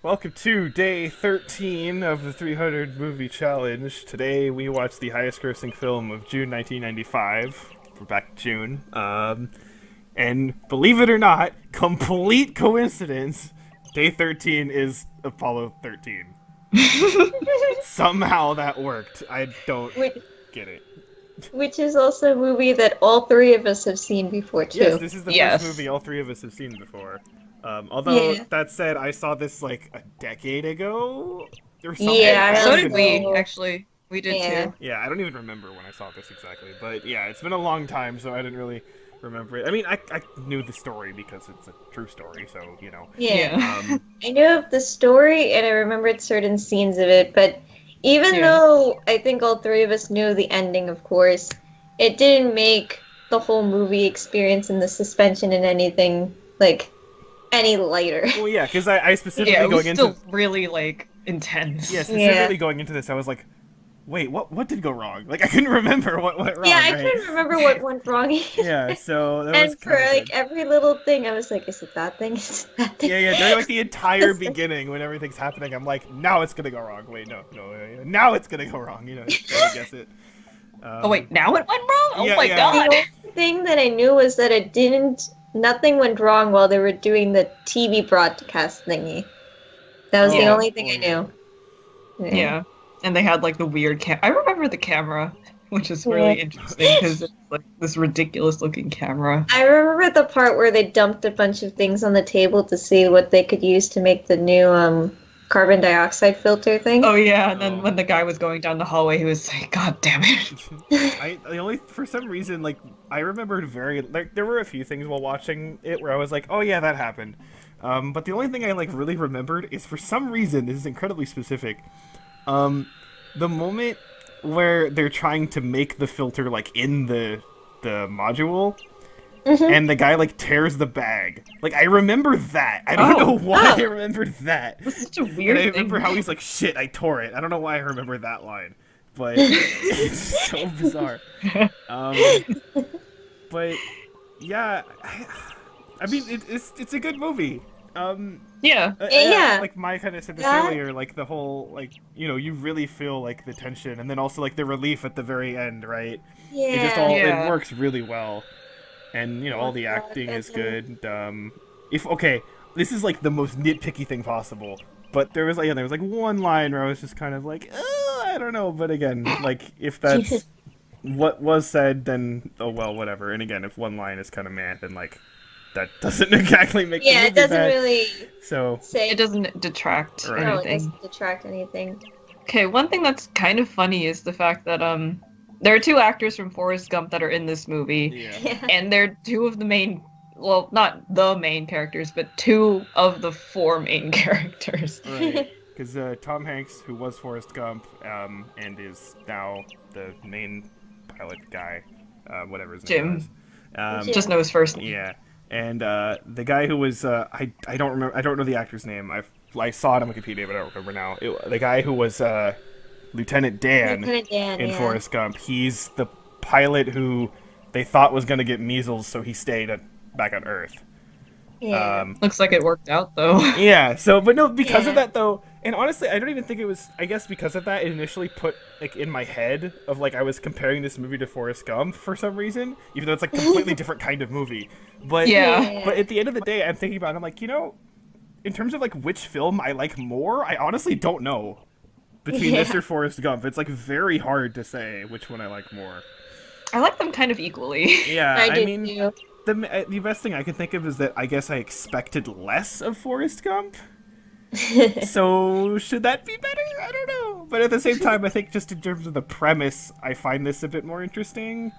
Welcome to day 13 of the 300 movie challenge. Today we watched the highest grossing film of June 1995. We're back to June. And believe it or not, complete coincidence, day 13 is Apollo 13. Somehow that worked. I don't Which, get it. which is also a movie that all three of us have seen before, Yes, too. this is the first Yes. movie all three of us have seen before. Although, Yeah. that said, I saw this like a decade ago or something. Yeah, I I don't So also- did even we, actually. We did Yeah. too. Yeah, I don't even remember when I saw this exactly, but yeah, it's been a long time, so I didn't really remember it. I mean, I knew the story because it's a true story, so you know. Yeah. Um, I knew of the story and I remembered certain scenes of it, but even Yeah. though I think all three of us knew the ending, of course, it didn't make the whole movie experience and the suspension and anything, like, any lighter. well, yeah, because I specifically Yeah, it was going still into really, intense. yeah specifically going into this, I was like, wait, what did go wrong? Like I couldn't remember what went wrong. Yeah, I right? couldn't remember what went wrong. Yeah, so that was And for kind of like every little thing, I was like, is it that thing? Is it that thing? yeah, during like the entire beginning when everything's happening, I'm like, now it's gonna go wrong. Wait, no, now it's gonna go wrong. You know, trying to guess it. Oh wait, now it went wrong? Oh Yeah, my yeah. god! The only thing that I knew was that nothing went wrong while they were doing the TV broadcast thingy. That was the Oh, only thing I yeah. knew. Yeah. And they had like the weird I remember the camera, which is really Yeah. interesting because it's like this ridiculous looking camera. I remember the part where they dumped a bunch of things on the table to see what they could use to make the new carbon dioxide filter thing. Oh yeah, and then Oh. when the guy was going down the hallway, he was like, God damn it. I only for some reason like I remembered there were a few things while watching it where I was like, oh yeah, that happened. But the only thing I like really remembered is for some reason this is incredibly specific. The moment where they're trying to make the filter like in the module, and the guy like tears the bag. Like I remember that. I don't Oh. know why Oh. I remembered that. That's such a And weird I thing. remember how he's like, shit, I tore it. I don't know why I remember that line. But it's so bizarre. Um, but yeah, I mean, it's a good movie. Yeah. Yeah. Like Maya kind of said this Yeah. earlier, like the whole, like, you know, you really feel like the tension and then also like the relief at the very end, right? Yeah. It just all, Yeah. it works really well. And, you know, all the acting is good. Okay, this is like the most nitpicky thing possible. But there was like one line where I was just kind of like, I don't know. But again, like if that's what was said, then oh well, whatever. And again, if one line is kind of meh, then like that doesn't exactly make the Yeah, movie it doesn't bad. really So say. It doesn't detract Right. No, it anything. doesn't detract anything. Okay, one thing that's kind of funny is the fact that there are two actors from Forrest Gump that are in this movie, yeah, Yeah. and they're two of the main, well, not the main characters, but two of the four main characters. right. Because Tom Hanks, who was Forrest Gump, and is now the main pilot guy, whatever his name Jim. was. Jim. Just know his first name. Yeah, and the guy who was I don't remember, I don't know the actor's name. I saw it on Wikipedia, but I don't remember now. The guy who was Lieutenant Dan Lieutenant Dan, in yeah. Forrest Gump. He's the pilot who they thought was going to get measles, so he stayed back on Earth. Yeah. Looks like it worked out though. Yeah. So, but no, because of Yeah. that though, and honestly, I don't even think it was. I guess because of that, it initially put like in my head of like I was comparing this movie to Forrest Gump for some reason, even though it's like a completely different kind of movie. But Yeah. But at the end of the day, I'm thinking about it, I'm like, you know, in terms of like which film I like more, I honestly don't know between this Yeah. or Forrest Gump. It's like very hard to say which one I like more. I like them kind of equally. Yeah, I did mean, too. the best thing I can think of is that I guess I expected less of Forrest Gump. So should that be better? I don't know. But at the same time, I think just in terms of the premise, I find this a bit more interesting.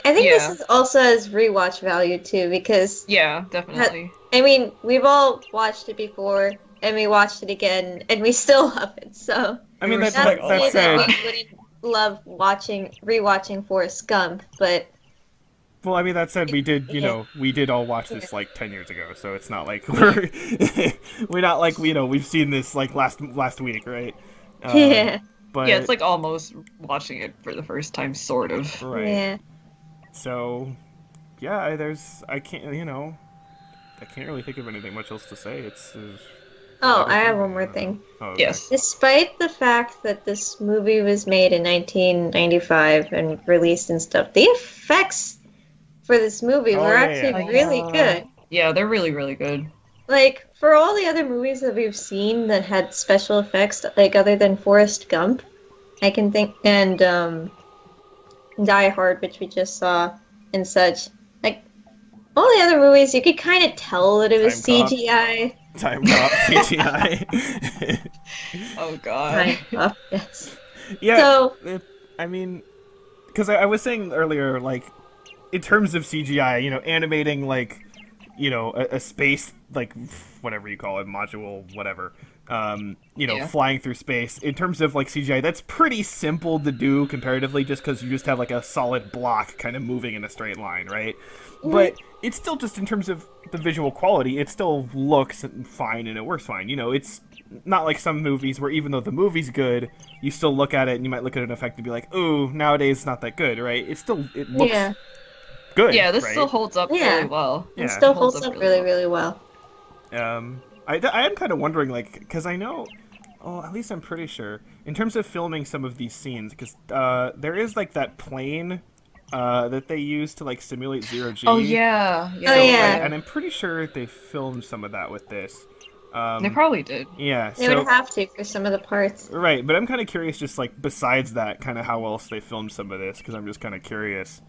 I think Yeah. this is also has rewatch value too because Yeah, definitely. I mean we've all watched it before and we watched it again and we still love it. So I mean, We were that, so not that, to that say said, that we wouldn't love rewatching Forrest Gump, but well, I mean, that said, we did, you Yeah. know, we did all watch this like 10 years ago, so it's not like we're not like, you know, we've seen this like last week, right? yeah, But Yeah, it's like almost watching it for the first time, sort of. right. yeah. So, yeah, I can't, you know, I can't really think of anything much else to say. It's Oh, I have one more thing. Oh, okay. Yes. Despite the fact that this movie was made in 1995 and released and stuff, the effects for this movie Oh, were yeah, actually yeah. really good. Yeah, they're really, really good. Like, for all the other movies that we've seen that had special effects, like, other than Forrest Gump, I can think, and, Die Hard, which we just saw, and such, like, all the other movies, you could kind of tell that it was Time Cop. CGI. Time Cop CGI. Oh god. Time Cop, yes. Yeah, So, I mean, because I was saying earlier, like, in terms of CGI, you know, animating, like, you know, a space, like, whatever you call it, module, whatever, you know, Yeah. flying through space. In terms of, like, CGI, that's pretty simple to do comparatively, just because you just have, like, a solid block kind of moving in a straight line, right? But it's still just in terms of the visual quality, it still looks fine and it works fine. You know, it's not like some movies where even though the movie's good, you still look at it and you might look at an effect and be like, ooh, nowadays it's not that good, right? It looks yeah. good. Yeah, this right? still holds up Yeah. really well. Yeah. It still Holds holds up up really really, really well. I am kind of wondering, like, because I know, oh, at least I'm pretty sure, in terms of filming some of these scenes, because there is, like, that plane that they use to, like, simulate zero G. Oh yeah. Oh, yeah. And I'm pretty sure they filmed some of that with this. They probably did. Yeah, They so, would have to for some of the parts. right, but I'm kind of curious, just, like, besides that, kind of how else they filmed some of this, because I'm just kind of curious.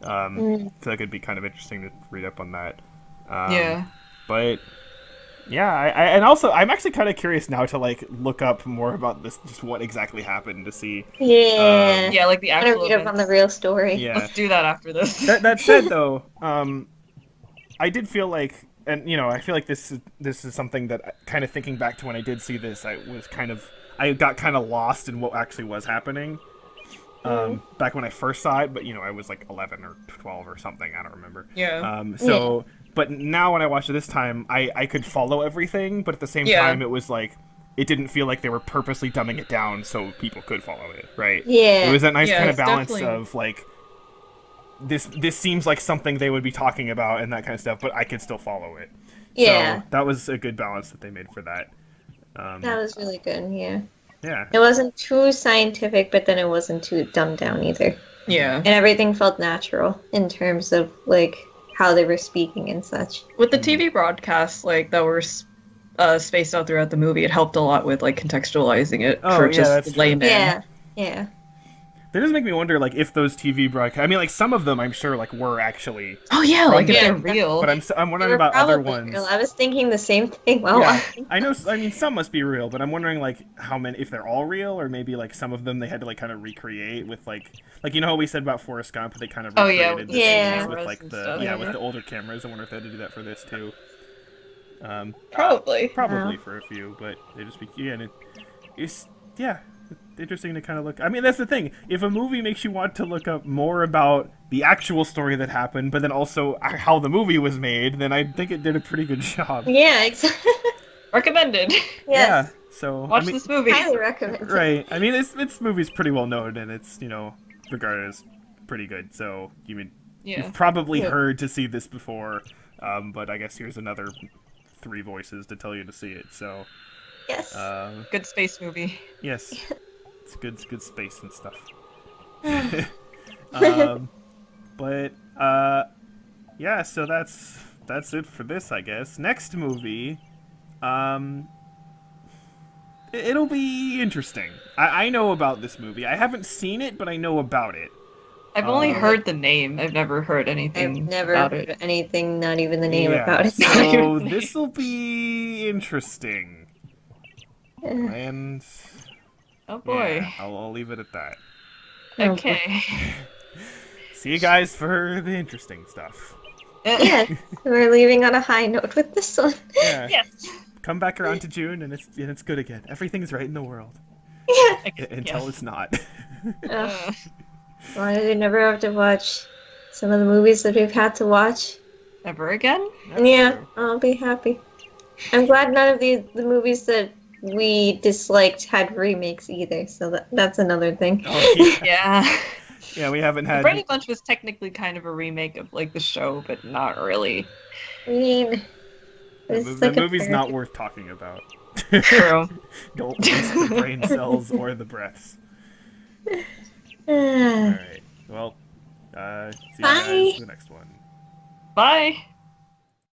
So that could be kind of interesting to read up on that. Yeah. But yeah, and also I'm actually kind of curious now to like look up more about this, just what exactly happened to see. Yeah. Yeah, like the I'm gonna actual read up on events. the real story. Yeah. Let's do that after this. That said, though, I did feel like, and you know, I feel like this is something that kind of thinking back to when I did see this, I got kind of lost in what actually was happening. Back when I first saw it, but you know, I was like 11 or 12 or something. I don't remember. Yeah. But now when I watched it this time, I could follow everything, but at the same Yeah. time, it was like it didn't feel like they were purposely dumbing it down so people could follow it, right? Yeah. It was that nice Yeah, kind of it's balance definitely- of like this seems like something they would be talking about and that kind of stuff, but I could still follow it. Yeah. So that was a good balance that they made for that. That was really good, yeah. Yeah. It wasn't too scientific, but then it wasn't too dumbed down either. Yeah. And everything felt natural in terms of, like, how they were speaking and such. With the TV broadcasts, like that were spaced out throughout the movie, it helped a lot with like contextualizing it Oh, for yeah, just that's the true. layman. Yeah. Yeah. That does make me wonder, like, if those TV broadcasts. I mean, like, some of them I'm sure, like, were actually. Oh yeah, From like if the- they're real. But I'm They wondering were about other probably ones. real. I was thinking the same thing while Yeah, watching. I know. I mean, some must be real, but I'm wondering, like, how many, if they're all real, or maybe like some of them they had to like kind of recreate with like you know how we said about Forrest Gump, they kind of Oh, yeah, recreated with the the scenes cameras with like and the stuff. with the older cameras. I wonder if they had to do that for this too. Probably. Probably Wow. for a few, but they just it's interesting to kind of look. I mean, that's the thing. If a movie makes you want to look up more about the actual story that happened, but then also how the movie was made, then I think it did a pretty good job. Yeah, exactly. Recommended. Yeah. Yes. So Watch I mean, this movie. Highly recommend it. right. I mean, it's movie's pretty well known, and it's regarded as pretty good. So Yeah. you've probably Yeah. heard to see this before, but I guess here's another 3 voices to tell you to see it. So Yes. Good space movie. yes, it's good space and stuff. But yeah. So that's it for this, I guess. Next movie, it'll be interesting. I know about this movie. I haven't seen it, but I know about it. I've only heard the name. I've never heard anything I've never about heard it. anything, not even the name Yeah, about it. So this will be interesting. And Oh boy. yeah, I'll leave it at that. Okay. See you guys for the interesting stuff. Yes, we're leaving on a high note with this one. Yeah. Yes. Come back around to June and it's good again. Everything's right in the world. Yeah. Until it's not. Uh, As long as we never have to watch some of the movies that we've had to watch. ever again? That's Yeah, true. I'll be happy. I'm glad none of the movies that we disliked had remakes either, so that's another thing. Oh, yeah. Yeah. Yeah, we haven't The had. Brady Bunch was technically kind of a remake of like the show, but not really. I mean, The, it's the like a movie's parody. not worth talking about. True. Don't waste the brain cells or the breaths. Ah. Alright. Well, see you guys Bye. in the next one. Bye.